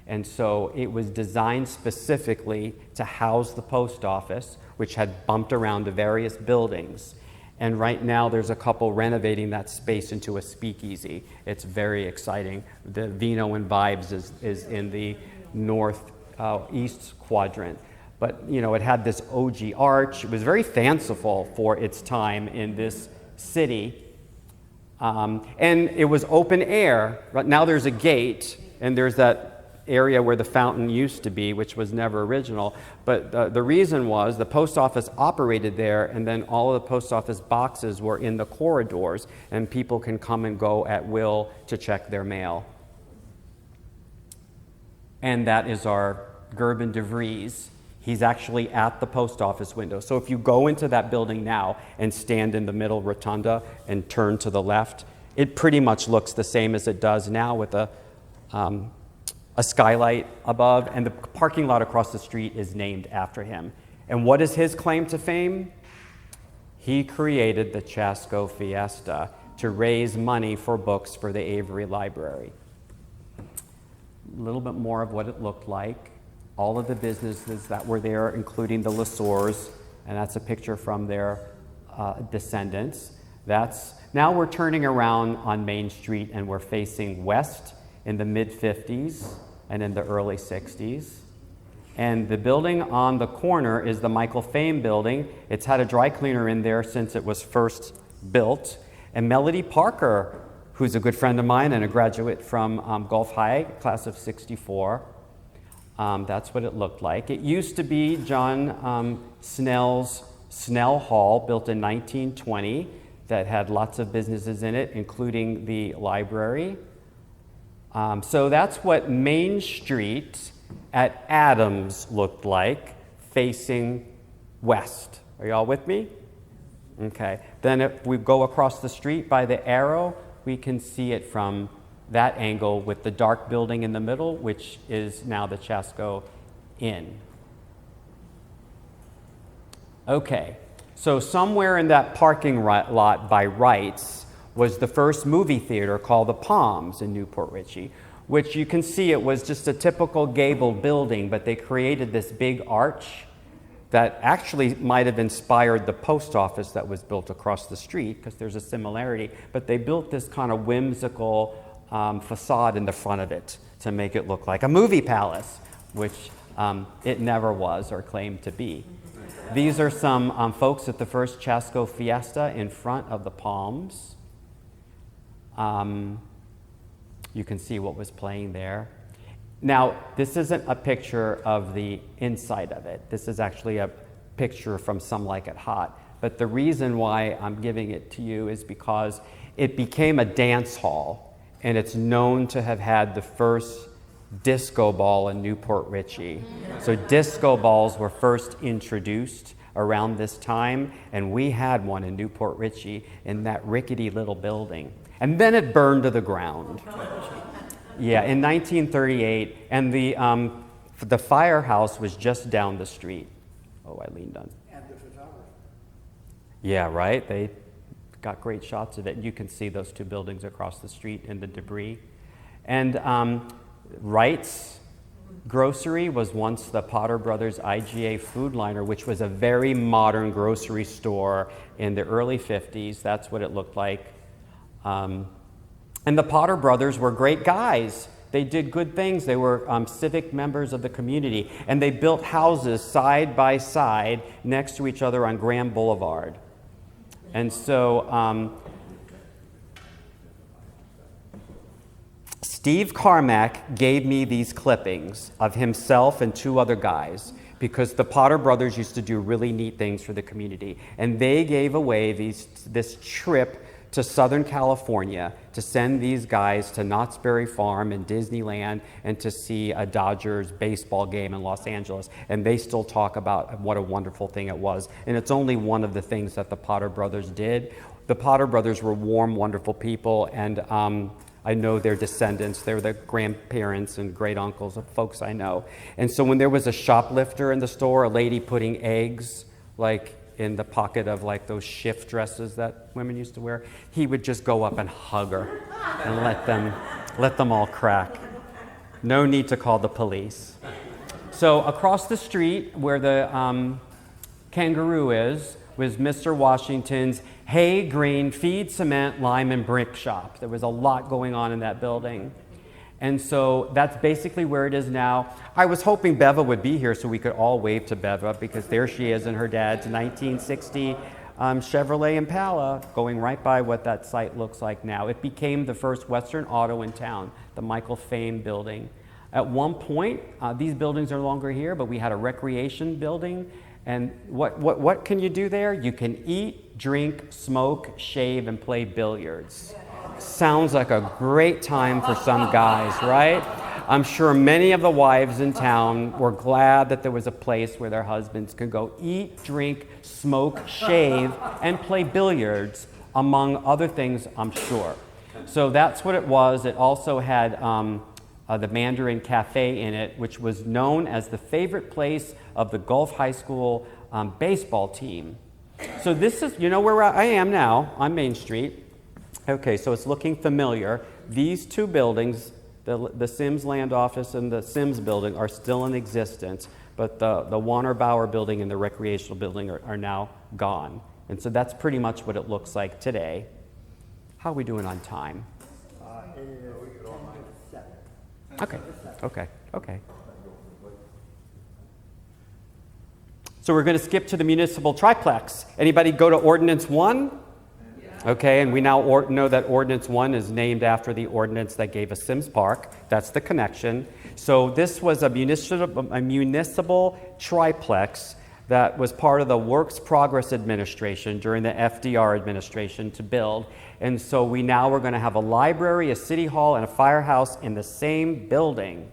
And so it was designed specifically to house the post office, which had bumped around to various buildings. And right now there's a couple renovating that space into a speakeasy. It's very exciting. The Vino and Vibes is in the northeast quadrant. But you know, it had this OG arch. It was very fanciful for its time in this city. And it was open air. Right now there's a gate, and there's that area where the fountain used to be, which was never original. But the reason was the post office operated there, and then all of the post office boxes were in the corridors, and people can come and go at will to check their mail. And that is our Gerben de Vries. He's actually at the post office window. So if you go into that building now and stand in the middle rotunda and turn to the left, it pretty much looks the same as it does now with a skylight above, and the parking lot across the street is named after him. And what is his claim to fame? He created the Chasco Fiesta to raise money for books for the Avery Library. A little bit more of what it looked like. All of the businesses that were there, including the Lesors, and that's a picture from their descendants. Now we're turning around on Main Street and we're facing west in the mid-50s and in the early 60s. And the building on the corner is the Michael Fame building. It's had a dry cleaner in there since it was first built. And Melody Parker, who's a good friend of mine and a graduate from Gulf High, class of '64, that's what it looked like. It used to be John Snell's Snell Hall, built in 1920, that had lots of businesses in it, including the library. So that's what Main Street at Adams looked like, facing west. Are you all with me? Okay. Then if we go across the street by the arrow, we can see it from that angle with the dark building in the middle, which is now the Chasco Inn. Okay, so somewhere in that parking lot by Wright's was the first movie theater called the Palms in Newport Richey, which you can see it was just a typical gabled building, but they created this big arch that actually might have inspired the post office that was built across the street, because there's a similarity, but they built this kind of whimsical facade in the front of it to make it look like a movie palace, which it never was or claimed to be. These are some folks at the first Chasco Fiesta in front of the Palms. You can see what was playing there. Now, this isn't a picture of the inside of it. This is actually a picture from Some Like It Hot. But the reason why I'm giving it to you is because it became a dance hall, and it's known to have had the first disco ball in Newport Richey. So disco balls were first introduced around this time, and we had one in Newport Richey in that rickety little building. And then it burned to the ground. Yeah, in 1938, and the firehouse was just down the street. Oh, I leaned on. And the photographer. Yeah, right? They got great shots of it. You can see those two buildings across the street in the debris. And Wright's Grocery was once the Potter Brothers IGA food liner, which was a very modern grocery store in the early 50s. That's what it looked like. And the Potter Brothers were great guys. They did good things. They were civic members of the community. And they built houses side by side next to each other on Graham Boulevard. And so Steve Carmack gave me these clippings of himself and two other guys, because the Potter Brothers used to do really neat things for the community. And they gave away this trip to Southern California to send these guys to Knott's Berry Farm and Disneyland and to see a Dodgers baseball game in Los Angeles. And they still talk about what a wonderful thing it was. And it's only one of the things that the Potter Brothers did. The Potter Brothers were warm, wonderful people, and I know their descendants. They're the grandparents and great uncles of folks I know. And so when there was a shoplifter in the store, a lady putting eggs like in the pocket of like those shift dresses that women used to wear. He would just go up and hug her and let them all crack. No need to call the police. So across the street where the Kangaroo is was Mr. Washington's hay, grain, feed, cement, lime, and brick shop. There was a lot going on in that building. And so that's basically where it is now. I was hoping Beva would be here so we could all wave to Beva, because there she is in her dad's 1960 Chevrolet Impala, going right by what that site looks like now. It became the first Western auto in town, the Michael Fame building. At one point, these buildings are no longer here, but we had a recreation building. And what can you do there? You can eat, drink, smoke, shave, and play billiards. Sounds like a great time for some guys, right? I'm sure many of the wives in town were glad that there was a place where their husbands could go eat, drink, smoke, shave, and play billiards, among other things, I'm sure. So that's what it was. It also had the Mandarin Cafe in it, which was known as the favorite place of the Gulf High School baseball team. So this is, you know where I am now, on Main Street. Okay, so it's looking familiar. These two buildings, the Sims Land Office and the Sims building, are still in existence, but the Warner Bauer building and the recreational building are now gone. And so that's pretty much what it looks like today. How are we doing on time? It is 7. Okay. So we're going to skip to the municipal triplex. Anybody go to Ordinance 1? Okay, and we now know that Ordinance 1 is named after the ordinance that gave us Sims Park. That's the connection. So this was a municipal triplex that was part of the Works Progress Administration during the FDR administration to build. And so we now are going to have a library, a city hall, and a firehouse in the same building.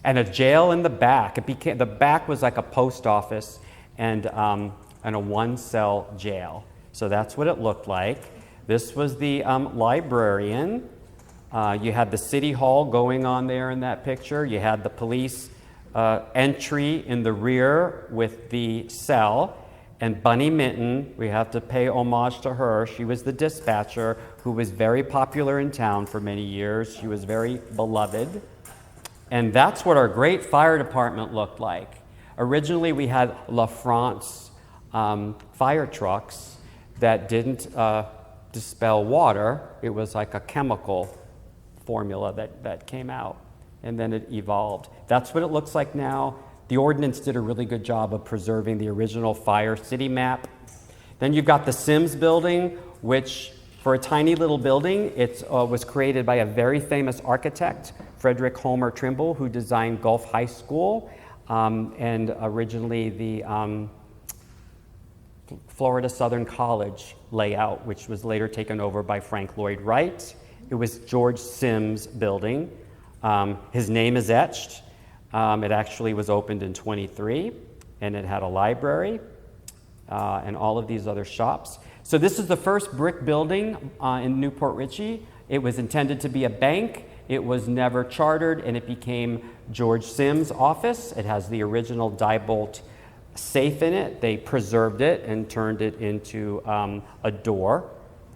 And a jail in the back. The back was like a post office and a one-cell jail. So that's what it looked like. This was the librarian. You had the city hall going on there in that picture. You had the police entry in the rear with the cell. And Bunny Minton, we have to pay homage to her. She was the dispatcher who was very popular in town for many years. She was very beloved. And that's what our great fire department looked like. Originally, we had La France fire trucks that didn't dispel water. It was like a chemical formula that came out, and then it evolved. That's what it looks like now. The ordinance did a really good job of preserving the original fire city map. Then you've got the Sims building, which for a tiny little building, it was created by a very famous architect, Frederick Homer Trimble, who designed Gulf High School, and originally the Florida Southern College layout, which was later taken over by Frank Lloyd Wright. It was George Sims' building. His name is etched. It actually was opened in 23, and it had a library and all of these other shops. So this is the first brick building in New Port Richey. It was intended to be a bank. It was never chartered, and it became George Sims' office. It has the original die-bolt safe in it. They preserved it and turned it into a door.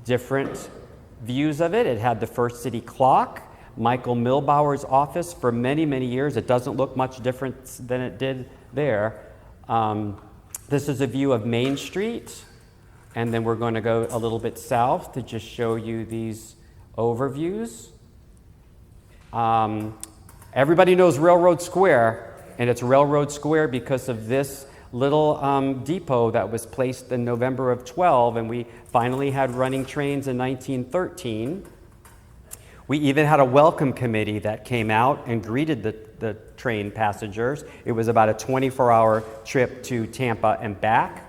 Different views of it. It had the first city clock, Michael Milbauer's office for many, many years. It doesn't look much different than it did there. This is a view of Main Street, and then we're going to go a little bit south to just show you these overviews. Everybody knows Railroad Square, and it's Railroad Square because of this little depot that was placed in November of 12, and we finally had running trains in 1913. We even had a welcome committee that came out and greeted the train passengers. It was about a 24-hour trip to Tampa and back.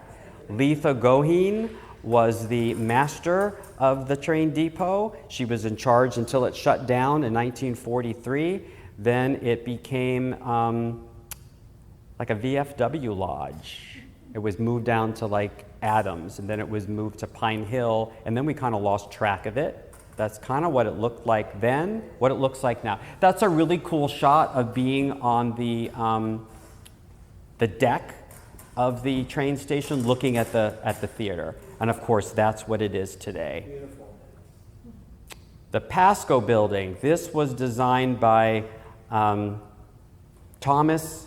Letha Goheen was the master of the train depot. She was in charge until it shut down in 1943. Then it became like a VFW lodge. It was moved down to like Adams, and then it was moved to Pine Hill, and then we kind of lost track of it. That's kind of what it looked like then, what it looks like now. That's a really cool shot of being on the deck of the train station looking at the theater. And of course, that's what it is today. Beautiful. The Pasco building, this was designed by Thomas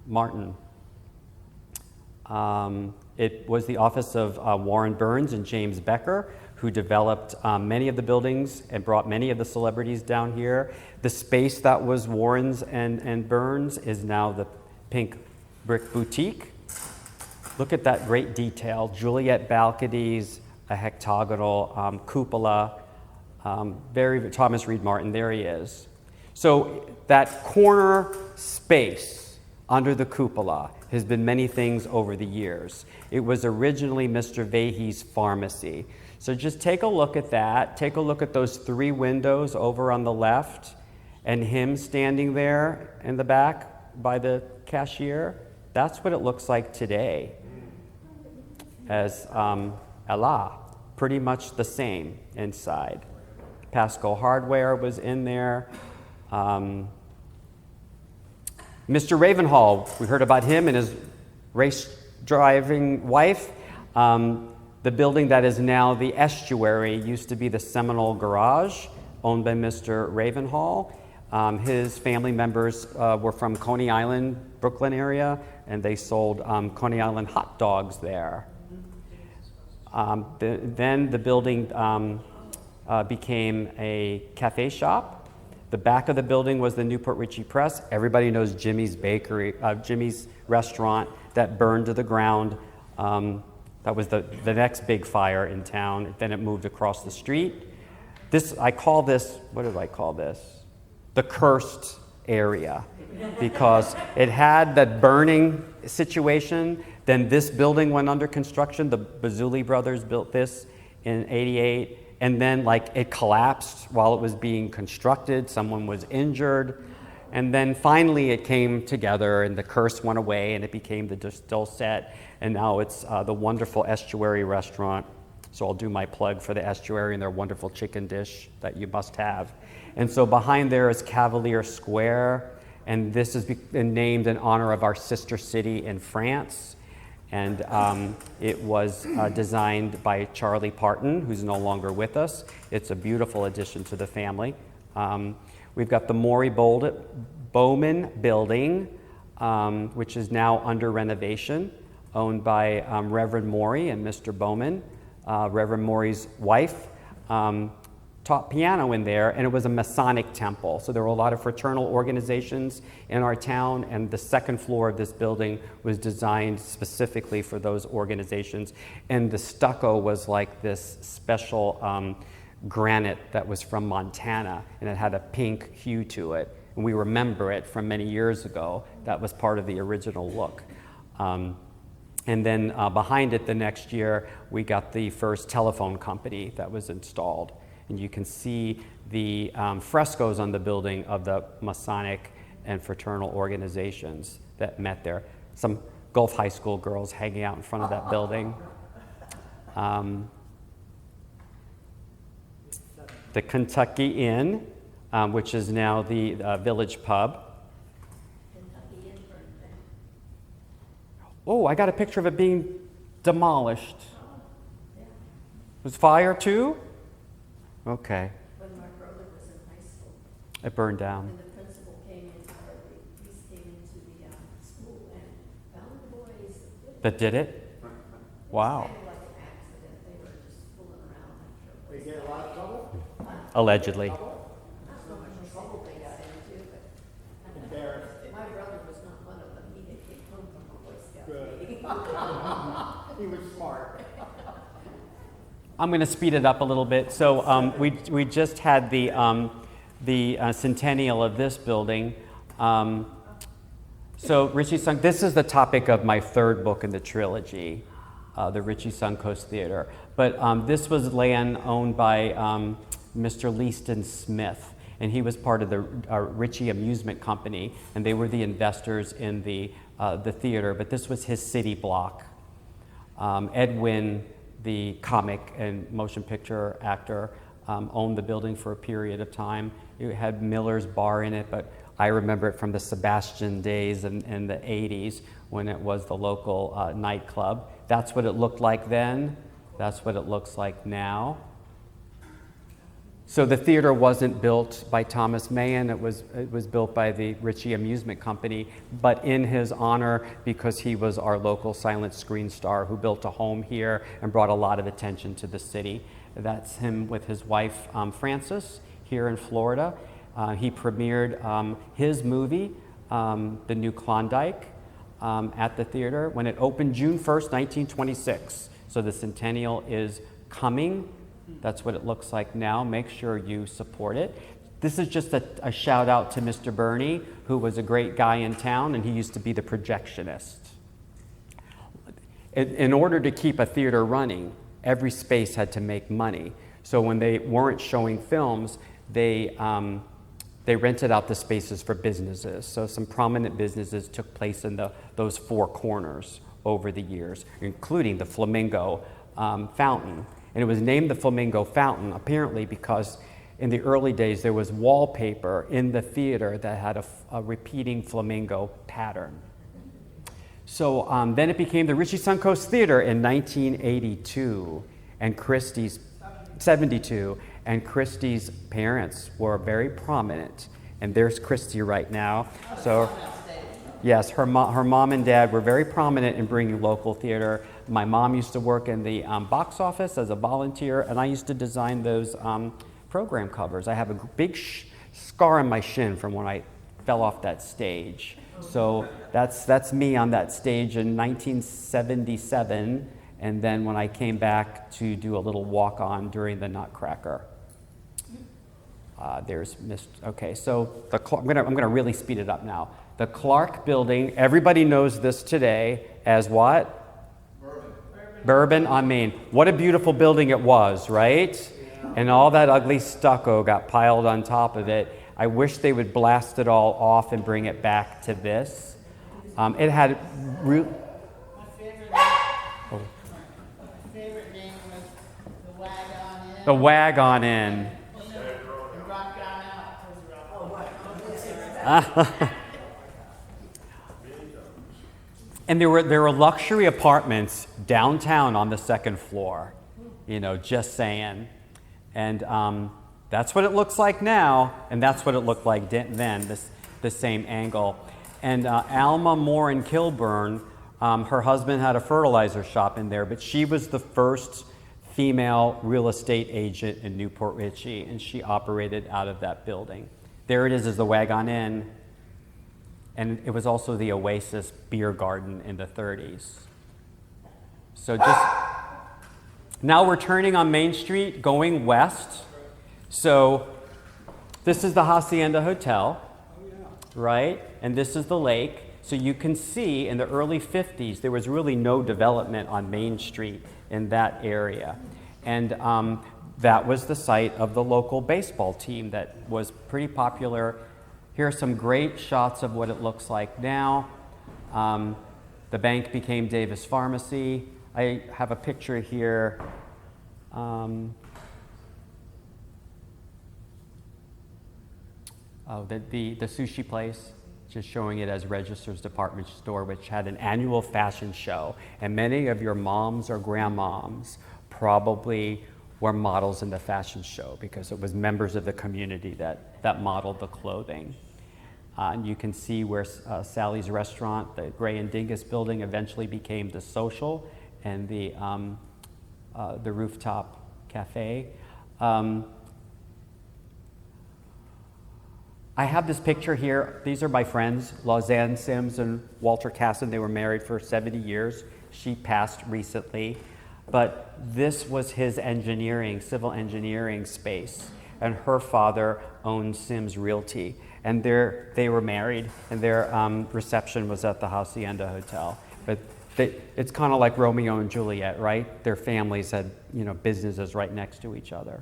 Martin. It was the office of Warren Burns and James Becker, who developed many of the buildings and brought many of the celebrities down here. The space that was Warren's and Burns is now the Pink Brick Boutique. Look at that great detail. Juliet balconies, a hectagonal cupola. Very Thomas Reed Martin, there he is. So that corner space under the cupola has been many things over the years. It was originally Mr. Vahey's pharmacy. So just take a look at that. Take a look at those 3 windows over on the left and him standing there in the back by the cashier. That's what it looks like today as Allah. Pretty much the same inside. Pasco Hardware was in there. Mr. Ravenhall, we heard about him and his race driving wife. The building that is now the Estuary used to be the Seminole Garage, owned by Mr. Ravenhall. His family members were from Coney Island, Brooklyn area, and they sold Coney Island hot dogs there. Then the building became a cafe shop. The back of the building was the new Port Richey Press. Everybody knows Jimmy's Bakery, Jimmy's restaurant that burned to the ground. That was the next big fire in town. Then it moved across the street. I call this, what did I call this? The cursed area, because it had that burning situation. Then this building went under construction. The Bazuli brothers built this in '88. And then it collapsed while it was being constructed. Someone was injured. And then finally it came together and the curse went away and it became the Dulcet. And now it's the wonderful Estuary restaurant. So I'll do my plug for the Estuary and their wonderful chicken dish that you must have. And so behind there is Cavalier Square. And this has been named in honor of our sister city in France. And it was designed by Charlie Parton, who's no longer with us. It's a beautiful addition to the family. We've got the Maury Bowman building, which is now under renovation, owned by Reverend Maury and Mr. Bowman. Reverend Maury's wife taught piano in there, and it was a Masonic temple. So there were a lot of fraternal organizations in our town, and the second floor of this building was designed specifically for those organizations. And the stucco was like this special granite that was from Montana, and it had a pink hue to it. And we remember it from many years ago. That was part of the original look. And then behind it the next year, we got the first telephone company that was installed. And you can see the frescoes on the building of the Masonic and fraternal organizations that met there. Some Gulf High School girls hanging out in front of that building. The Kentucky Inn, which is now the Village Pub. Oh, I got a picture of it being demolished. Was fire too? Okay. When my brother was in high school, It burned down. and the principal came into the police came into the school and found the boys. That did it? Wow. It was like an accident. They were just fooling around. I'm sure. They get a lot of trouble? Allegedly. Not so much trouble they got into, but Embarrassed. my brother was not one of them. He had came home from a Boy Scout Good. meeting. He was smart. I'm going to speed it up a little bit. So we just had the centennial of this building. So Richie Sunk, this is the topic of my third book in the trilogy, the Richie Suncoast Theater. But this was land owned by Mr. Leaston Smith, and he was part of the Richie Amusement Company, and they were the investors in the theater. But this was his city block. Edwin, the comic and motion picture actor, owned the building for a period of time. It had Miller's Bar in it, but I remember it from the Sebastian days in the 80s when it was the local nightclub. That's what it looked like then. That's what it looks like now. So the theater wasn't built by Thomas Mahan, it was built by the Richey Amusement Company, but in his honor because he was our local silent screen star who built a home here and brought a lot of attention to the city. That's him with his wife, Frances, here in Florida. He premiered his movie, The New Klondike, at the theater when it opened June 1st, 1926. So the centennial is coming. That's what it looks like now. Make sure you support it. This is just a shout out to Mr. Burney, who was a great guy in town, and he used to be the projectionist. In order to keep a theater running, every space had to make money. So when they weren't showing films, they rented out the spaces for businesses. So some prominent businesses took place in those four corners over the years, including the Flamingo Fountain. And it was named the Flamingo Fountain apparently because in the early days there was wallpaper in the theater that had a repeating flamingo pattern. So then it became the Richey Suncoast Theater in 1982, and Christie's 72, and Christie's parents were very prominent. And there's Christie right now. So yes, her mom and dad were very prominent in bringing local theater. My mom used to work in the box office as a volunteer, and I used to design those program covers. I have a big scar on my shin from when I fell off that stage. So that's me on that stage in 1977, and then when I came back to do a little walk-on during the Nutcracker. There's okay, so I'm gonna really speed it up now. The Clark Building, everybody knows this today as what? Bourbon on Main. What a beautiful building it was, right? Yeah. And all that ugly stucco got piled on top of it. I wish they would blast it all off and bring it back to this. It had... My favorite name was the Wagon Inn. The Wagon Inn. The Rock Down Out. And there were luxury apartments downtown on the second floor, just saying. And that's what it looks like now, and that's what it looked like then, the same angle. And Alma Moore in Kilburn, her husband had a fertilizer shop in there, but she was the first female real estate agent in Newport Richey, and she operated out of that building. There it is the Wagon Inn. And it was also the Oasis beer garden in the 30s. So now we're turning on Main Street, going west. So this is the Hacienda Hotel, right? And this is the lake. So you can see in the early 50s, there was really no development on Main Street in that area. And that was the site of the local baseball team that was pretty popular. Here are some great shots of what it looks like now. The bank became Davis Pharmacy. I have a picture here. The sushi place, just showing it as Register's Department Store, which had an annual fashion show. And many of your moms or grandmoms probably were models in the fashion show because it was members of the community that modeled the clothing. And you can see where Sally's Restaurant, the Gray and Dingus building, eventually became the Social and the rooftop cafe. I have this picture here. These are my friends, Lausanne Sims and Walter Casson. They were married for 70 years. She passed recently. But this was his civil engineering space. And her father owned Sims Realty. And they were married, and their reception was at the Hacienda Hotel. But it's kind of like Romeo and Juliet, right? Their families had, businesses right next to each other.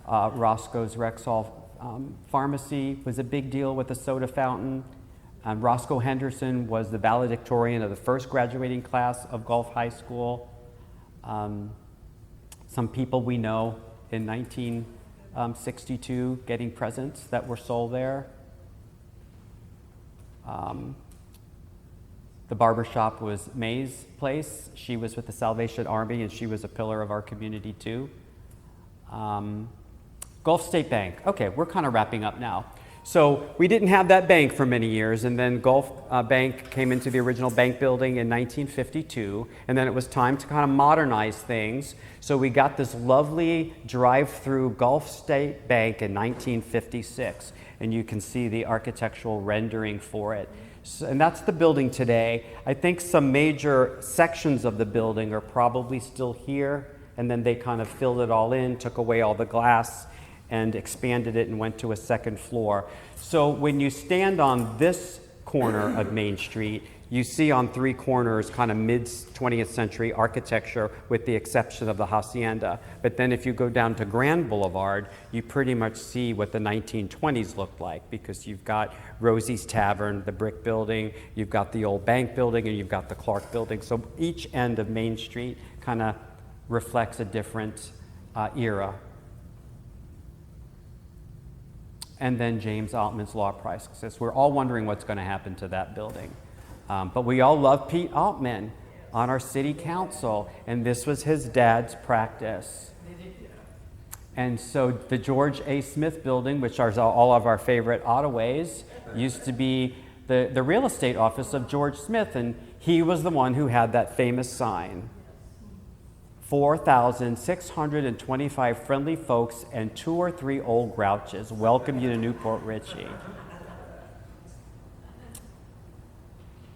Roscoe's Rexall Pharmacy was a big deal with the soda fountain. Roscoe Henderson was the valedictorian of the first graduating class of Gulf High School. Some people we know in 1962 getting presents that were sold there. The barber shop was May's place. She was with the Salvation Army, and she was a pillar of our community too. Gulf State Bank. Okay, we're kind of wrapping up now. So we didn't have that bank for many years, and then Gulf Bank came into the original bank building in 1952, and then it was time to kind of modernize things. So we got this lovely drive-through Gulf State Bank in 1956, and you can see the architectural rendering for it. So, and that's the building today. I think some major sections of the building are probably still here, and then they kind of filled it all in, took away all the glass, and expanded it and went to a second floor. So when you stand on this corner of Main Street, you see on three corners kind of mid-20th century architecture with the exception of the hacienda. But then if you go down to Grand Boulevard, you pretty much see what the 1920s looked like, because you've got Rosie's Tavern, the brick building, you've got the old bank building, and you've got the Clark building. So each end of Main Street kind of reflects a different era. And then James Altman's Law Practice. We're all wondering what's going to happen to that building. But we all love Pete Altman on our city council, and this was his dad's practice. And so the George A. Smith building, which are all of our favorite Ottoways, used to be the real estate office of George Smith, and he was the one who had that famous sign. 4,625 friendly folks and 2 or 3 old grouches welcome you to Newport Richey.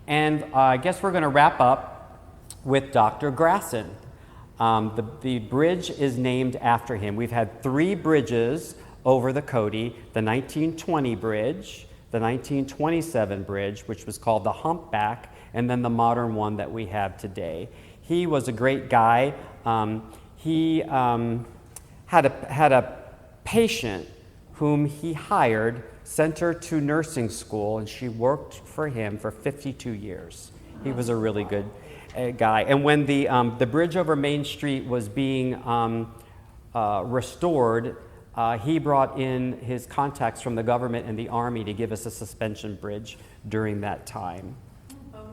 And I guess we're going to wrap up with Dr. Grasson. The bridge is named after him. We've had 3 bridges over the Cody: the 1920 bridge, the 1927 bridge, which was called the Humpback, and then the modern one that we have today. He was a great guy. He had a patient whom he hired, sent her to nursing school, and she worked for him for 52 years. He was a really good guy. And when the bridge over Main Street was being restored, he brought in his contacts from the government and the Army to give us a suspension bridge during that time.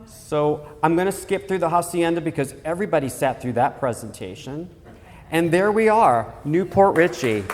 So I'm going to skip through the hacienda because everybody sat through that presentation. And there we are, Newport Richey.